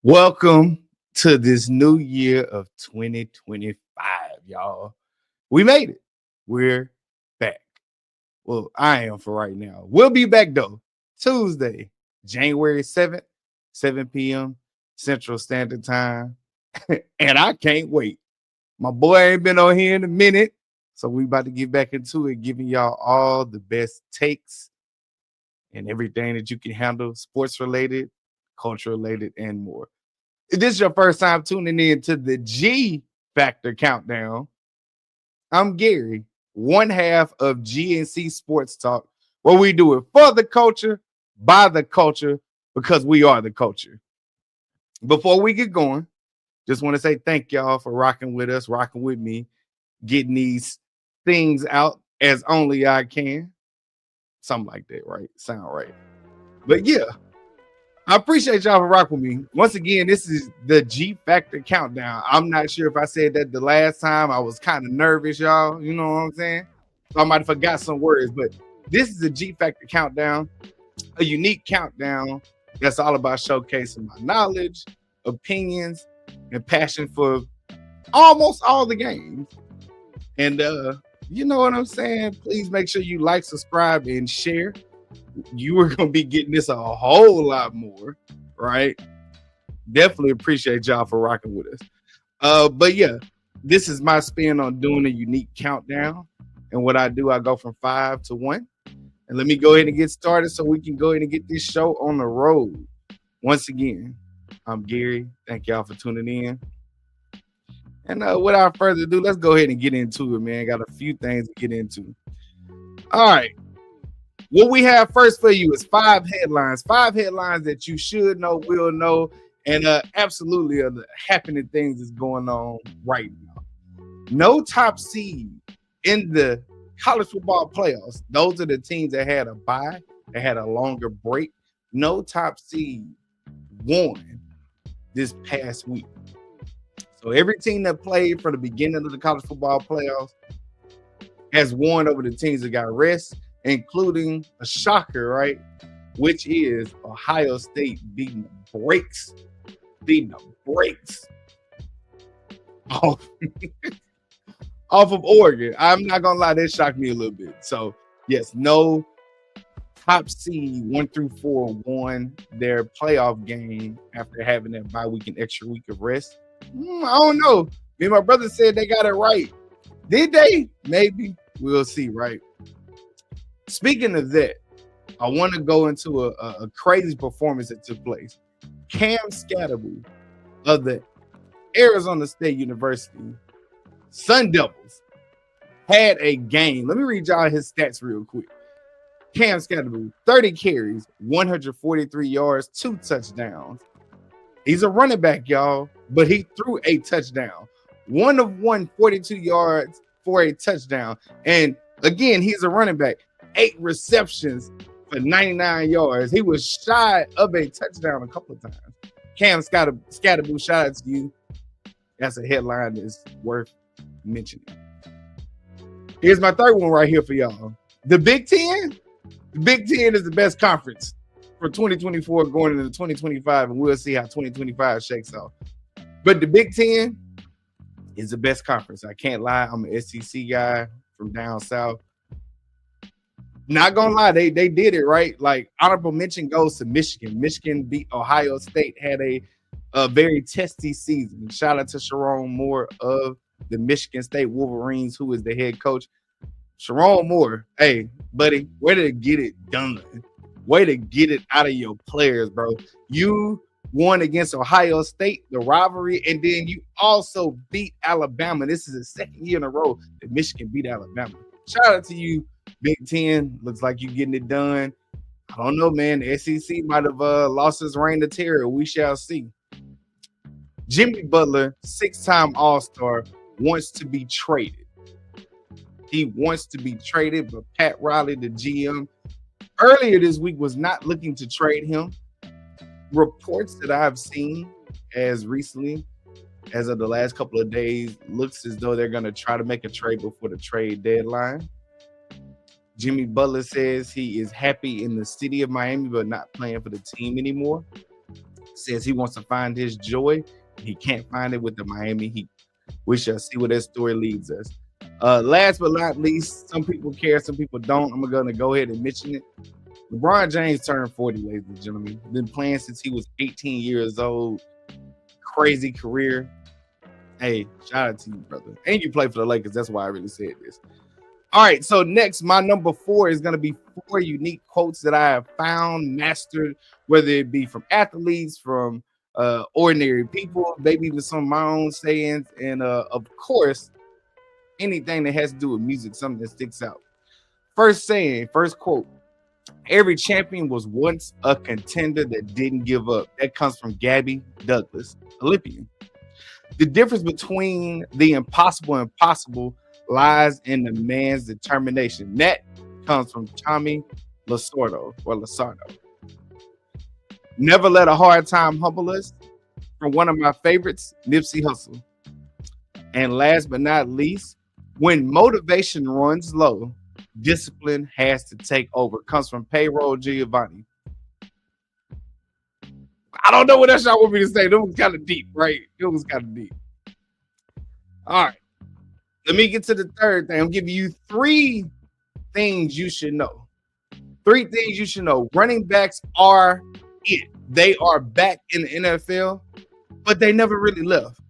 Welcome to this new year of 2025, y'all. We made it. We're back. Well, I am for right now. We'll be back though. Tuesday, January 7th, 7 p.m. Central Standard Time. And I can't wait. My boy ain't been on here in a minute. So we about to get back into it, giving y'all all the best takes and everything that you can handle, sports related, culture related, and more. If this is your first time tuning in to the G Factor Countdown, I'm Gary, one half of GNC Sports Talk, where we do it for the culture, by the culture, because we are the culture. Before we get going, just want to say thank y'all for rocking with us, rocking with me, getting these things out as only I can. Something like that, right? Sound right. But yeah, I appreciate y'all for rocking with me. Once again, this is the G Factor Countdown. I'm not sure if I said that the last time. I was kind of nervous, y'all. You know what I'm saying? So I might have forgot some words, but this is the G Factor Countdown, a unique countdown that's all about showcasing my knowledge, opinions, and passion for almost all the games. And you know what I'm saying? Please make sure you like, subscribe, and share. You are going to be getting this a whole lot more, right? Definitely appreciate y'all for rocking with us. But yeah, this is my spin on doing a unique countdown. And what I do, I go from 5 to 1. And let me go ahead and get started so we can go ahead and get this show on the road. Once again, I'm Gary. Thank y'all for tuning in. And without further ado, let's go ahead and get into it, man. Got a few things to get into. All right. What we have first for you is 5 headlines that you should know, will know, and absolutely are the happening things that's going on right now. No top seed in the college football playoffs. Those are the teams that had a bye, that had a longer break. No top seed won this past week. So every team that played from the beginning of the college football playoffs has won over the teams that got rest, including a shocker, right? Which is Ohio State beating the brakes off, off of Oregon. I'm not gonna lie, that shocked me a little bit. So yes, no top seed 1 through 4 won their playoff game after having that bye week and extra week of rest. I don't know. Me and my brother said they got it right. Did they? Maybe. We'll see, right? Speaking of that, I want to go into a crazy performance that took place. Cam Skatteboo of the Arizona State University Sun Devils had a game. Let me read y'all his stats real quick. Cam Skatteboo, 30 carries, 143 yards, 2 touchdowns. He's a running back, y'all, but he threw a touchdown. 1 of 142 yards for a touchdown. And again, he's a running back. 8 receptions for 99 yards. He was shy of a touchdown a couple of times. Cam Skatteboo, shout out to you. That's a headline that's worth mentioning. Here's my third one right here for y'all. The Big Ten. The Big Ten is the best conference for 2024 going into 2025, and we'll see how 2025 shakes out. But the Big Ten is the best conference. I can't lie. I'm an SEC guy from down south. Not gonna lie, they did it right. Like, honorable mention goes to Michigan. Michigan beat Ohio State, had a very testy season. Shout out to Sharon Moore of the Michigan State Wolverines, who is the head coach. Sharon Moore, hey, buddy, way to get it done. Way to get it out of your players, bro. You won against Ohio State, the rivalry, and then you also beat Alabama. This is the second year in a row that Michigan beat Alabama. Shout out to you, Big Ten. Looks like you getting it done. I don't know, man. The SEC might have lost his reign of terror. We shall see. Jimmy Butler, 6-time All-Star, wants to be traded. He wants to be traded, but Pat Riley, the GM, earlier this week was not looking to trade him. Reports that I've seen as recently as of the last couple of days looks as though they're going to try to make a trade before the trade deadline. Jimmy Butler says he is happy in the city of Miami, but not playing for the team anymore. Says he wants to find his joy. He can't find it with the Miami Heat. We shall see where that story leads us. Last but not least, some people care, some people don't. I'm going to go ahead and mention it. LeBron James turned 40, ladies and gentlemen. Been playing since he was 18 years old. Crazy career. Hey, shout out to you, brother. And you play for the Lakers. That's why I really said this. All right, so next, my number 4 is going to be 4 unique quotes that I have found, mastered, whether it be from athletes, from ordinary people, maybe even some of my own sayings, and of course, anything that has to do with music, something that sticks out. First saying, first quote, every champion was once a contender that didn't give up. That comes from Gabby Douglas, Olympian. The difference between the impossible and possible lies in the man's determination. That comes from Tommy Lasordo. Never let a hard time humble us. From one of my favorites, Nipsey Hussle. And last but not least, when motivation runs low, discipline has to take over. Comes from Payroll Giovanni. I don't know what else y'all want me to say. That was kind of deep, right? It was kind of deep. All right. Let me get to the third thing. I'm giving you 3 things you should know. 3 things you should know. Running backs are it. They are back in the NFL, but they never really left.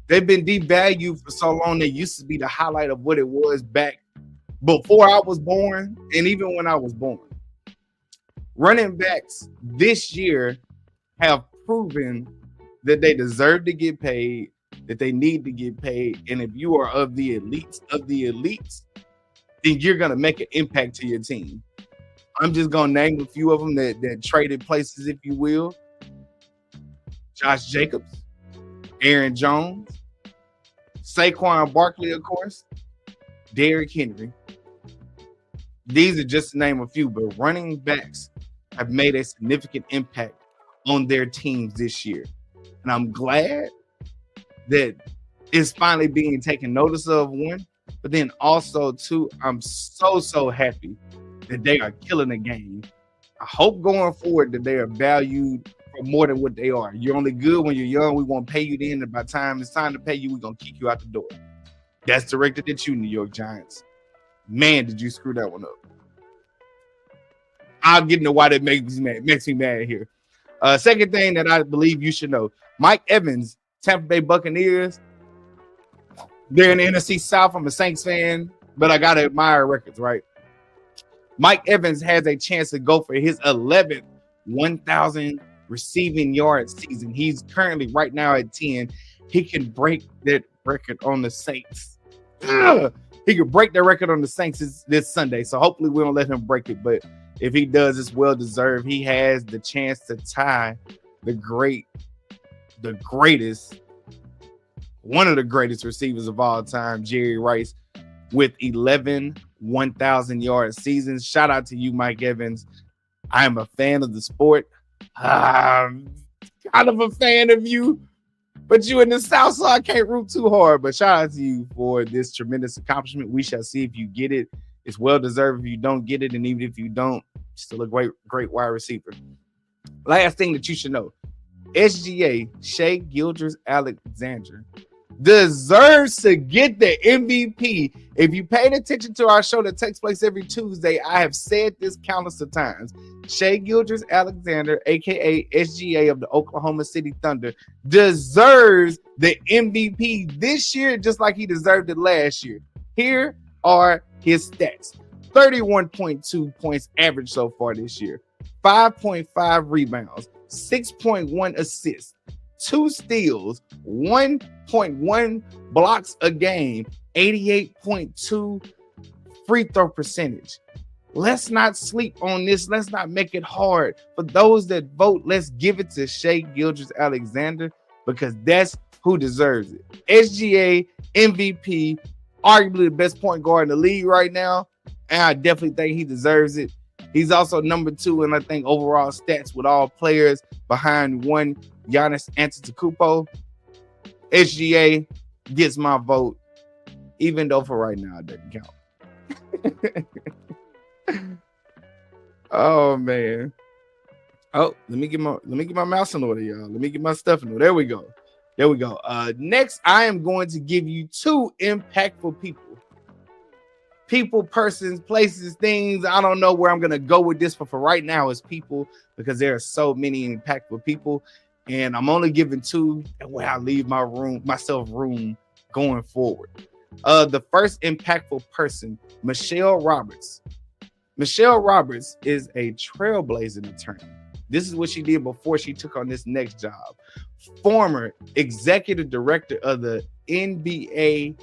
They've been devalued for so long. They used to be the highlight of what it was back before I was born and even when I was born. Running backs this year have proven that they deserve to get paid, that they need to get paid. And if you are of the elites, then you're going to make an impact to your team. I'm just going to name a few of them that traded places, if you will. Josh Jacobs, Aaron Jones, Saquon Barkley, of course, Derrick Henry. These are just to name a few, but running backs have made a significant impact on their teams this year. And I'm glad that it's finally being taken notice of, one, but then also, two, I'm so happy that they are killing the game. I hope going forward that they are valued for more than what they are. You're only good when you're young. We won't pay you then, and by the time it's time to pay you, we're going to kick you out the door. That's directed at you, New York Giants. Man, did you screw that one up. I'll get into why that makes me mad here. Second thing that I believe you should know, Mike Evans, Tampa Bay Buccaneers, they're in the NFC South. I'm a Saints fan, but I got to admire records, right? Mike Evans has a chance to go for his 11th 1,000 receiving yard season. He's currently right now at 10. He can break that record on the Saints. He could break the record on the Saints this Sunday. So hopefully we don't let him break it. But if he does, it's well deserved. He has the chance to tie one of the greatest receivers of all time, Jerry Rice, with 11 1,000 yard seasons. Shout out to you, Mike Evans. I am a fan of the sport. I'm kind of a fan of you, but you in the South, so I can't root too hard. But shout out to you for this tremendous accomplishment. We shall see if you get it. It's well deserved if you don't get it, and even if you don't, still a great wide receiver. Last thing that you should know, SGA, Shai Gilgeous-Alexander, deserves to get the MVP. If you paid attention to our show that takes place every Tuesday, I have said this countless of times. Shai Gilgeous-Alexander, aka SGA of the Oklahoma City Thunder, deserves the MVP this year, just like he deserved it last year. Here are his stats: 31.2 points average so far this year, 5.5 rebounds, 6.1 assists, 2 steals, 1.1 blocks a game, 88.2 free throw percentage. Let's not sleep on this. Let's not make it hard. For those that vote, let's give it to Shai Gilgeous-Alexander because that's who deserves it. SGA, MVP, arguably the best point guard in the league right now, and I definitely think he deserves it. He's also number 2 in, I think, overall stats with all players behind one Giannis Antetokounmpo. SGA gets my vote, even though for right now it doesn't count. Oh, man. Oh, let me get my mouse in order, y'all. Let me get my stuff in order. There we go. Next, I am going to give you two impactful people. People, persons, places, things. I don't know where I'm gonna go with this, but for right now, it's people, because there are so many impactful people, and I'm only giving two, and where I leave myself room going forward. The first impactful person, Michelle Roberts. Michelle Roberts is a trailblazing attorney. This is what she did before she took on this next job. Former executive director of the NBPA,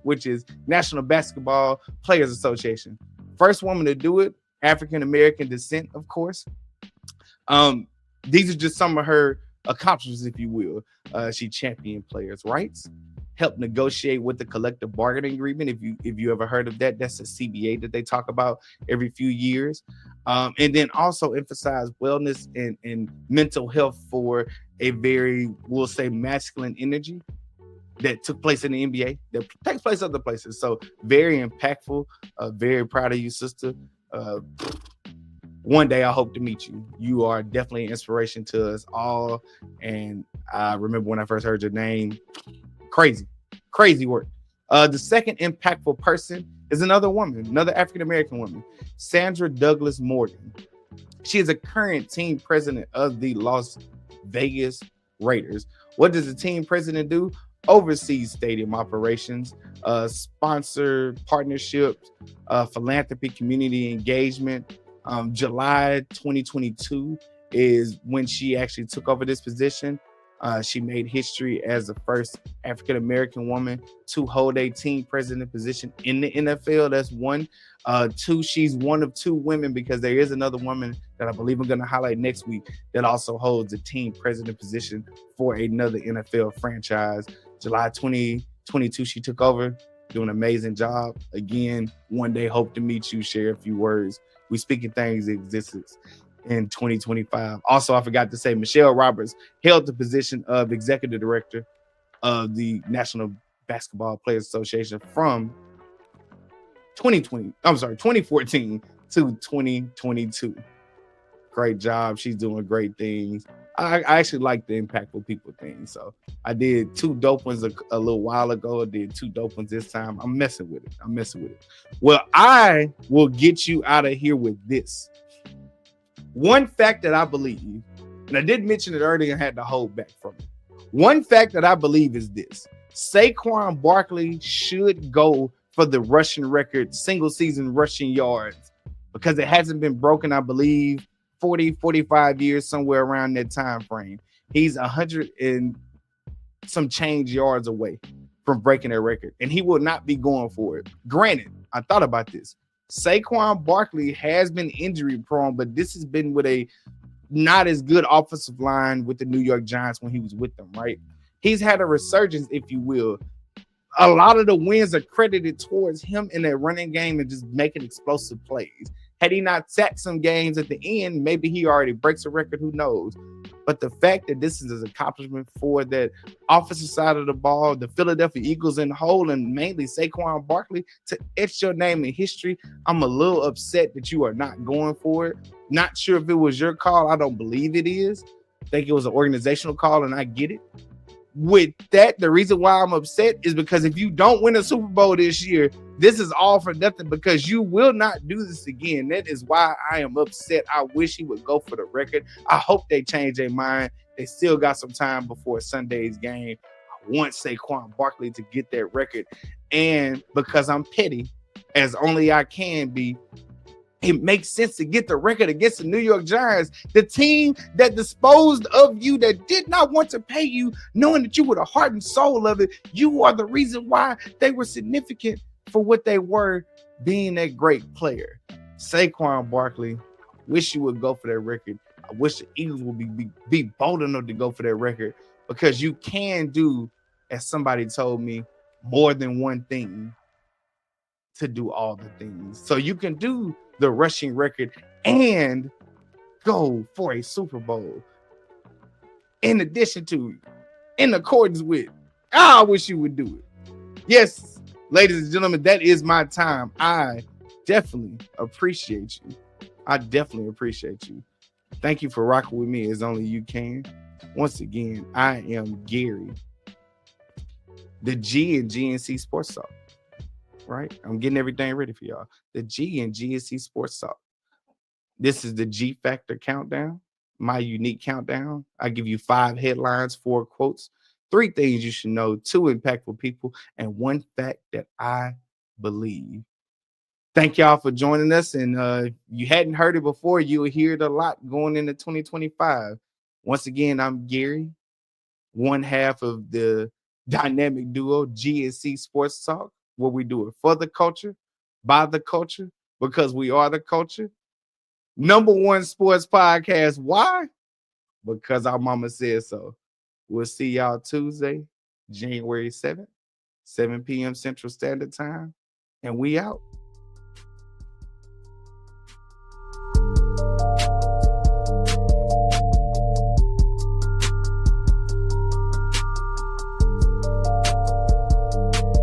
which is National Basketball Players Association. First woman to do it, African American descent, of course. These are just some of her accomplishments, if you will. She championed players' rights, helped negotiate with the collective bargaining agreement. If you ever heard of that, that's a CBA that they talk about every few years. And then also emphasize wellness and mental health for a very, we'll say, masculine energy that took place in the NBA, that takes place other places. So very impactful. Very proud of you, sister. One day I hope to meet you. You are definitely an inspiration to us all. And I remember when I first heard your name, crazy work. The second impactful person is another woman, another African-American woman, Sandra Douglas Morgan. She is a current team president of the Las Vegas Raiders. What does the team president do? Oversees stadium operations, sponsor partnerships, philanthropy, community engagement. July 2022 is when she actually took over this position. She made history as the first African-American woman to hold a team president position in the NFL. That's one. Two, she's one of two women, because there is another woman that I believe I'm going to highlight next week that also holds a team president position for another NFL franchise. July 2022, she took over, doing an amazing job. Again, one day hope to meet you, share a few words. We speaking things existence in 2025. Also, I forgot to say, Michelle Roberts held the position of executive director of the National Basketball Players Association from 2014 to 2022. Great job. She's doing great things. I actually like the impactful people thing. So I did two dope ones a little while ago. I did two dope ones this time. I'm messing with it. Well, I will get you out of here with this. One fact that I believe, and I did mention it earlier and had to hold back from it. One fact that I believe is this: Saquon Barkley should go for the rushing record, single season rushing yards, because it hasn't been broken, I believe, 45 years, somewhere around that time frame. He's 100 and some change yards away from breaking that record, and he will not be going for it. Granted, I thought about this. Saquon Barkley has been injury prone, but this has been with a not as good offensive line with the New York Giants when he was with them, right? He's had a resurgence, if you will. A lot of the wins are credited towards him in that running game and just making explosive plays. Had he not sat some games at the end, maybe he already breaks a record, who knows? But the fact that this is an accomplishment for that offensive side of the ball, the Philadelphia Eagles in whole, and mainly Saquon Barkley, to etch your name in history, I'm a little upset that you are not going for it. Not sure if it was your call. I don't believe it is. I think it was an organizational call, and I get it. With that, the reason why I'm upset is because if you don't win a Super Bowl this year, this is all for nothing, because you will not do this again. That is why I am upset. I wish he would go for the record. I hope they change their mind. They still got some time before Sunday's game. I want Saquon Barkley to get that record. And because I'm petty, as only I can be, it makes sense to get the record against the New York Giants, the team that disposed of you, that did not want to pay you, knowing that you were the heart and soul of it. You are the reason why they were significant for what they were, being that great player. Saquon Barkley, wish you would go for that record. I wish the Eagles would be bold enough to go for that record, because you can do, as somebody told me, more than one thing to do all the things. So you can do the rushing record and go for a Super Bowl in addition to, in accordance with. I wish you would do it. Yes, ladies and gentlemen, that is my time. I definitely appreciate you I definitely appreciate you. Thank you for rocking with me as only you can. Once again, I am Gary, the G and GNC Sports Talk, right? I'm getting everything ready for y'all. The G and GNC Sports Talk. This is the G Factor Countdown, my unique countdown. I give you 5 headlines, 4 quotes, 3 things you should know, 2 impactful people, and 1 fact that I believe. Thank y'all for joining us. And you hadn't heard it before, you'll hear it a lot going into 2025. Once again, I'm Gary, one half of the dynamic duo GNC Sports Talk, where we do it for the culture, by the culture, because we are the culture. Number 1 sports podcast. Why? Because our mama said so. We'll see y'all Tuesday, January 7th, 7 p.m. Central Standard Time. And we out.